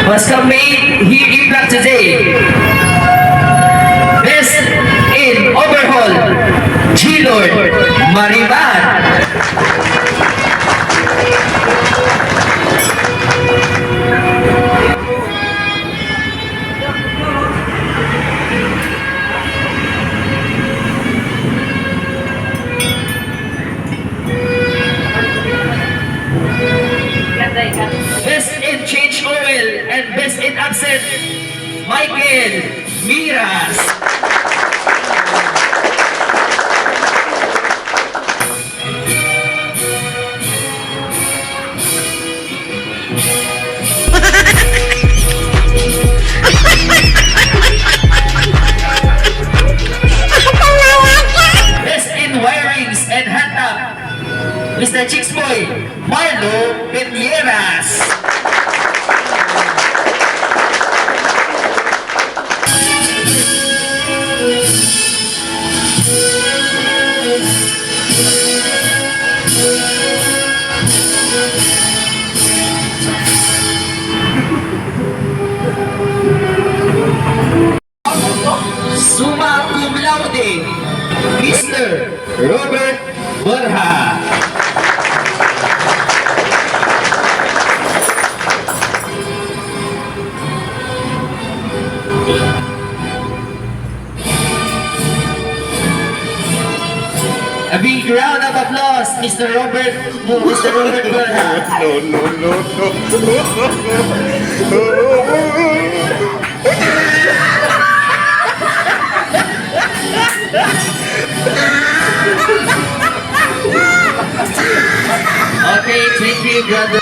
was made here in Black today. Best in overhaul, G-Lord Mariman. Best in change oil and best in absent, Michael Miras. Best in wirings and hand up, Mr. Chicks Boy, Marlo Pedieras. Summa cum laude, Mr. Robert Borja. A big round of applause, Mr. Robert Borja. Okay, thank you, brother.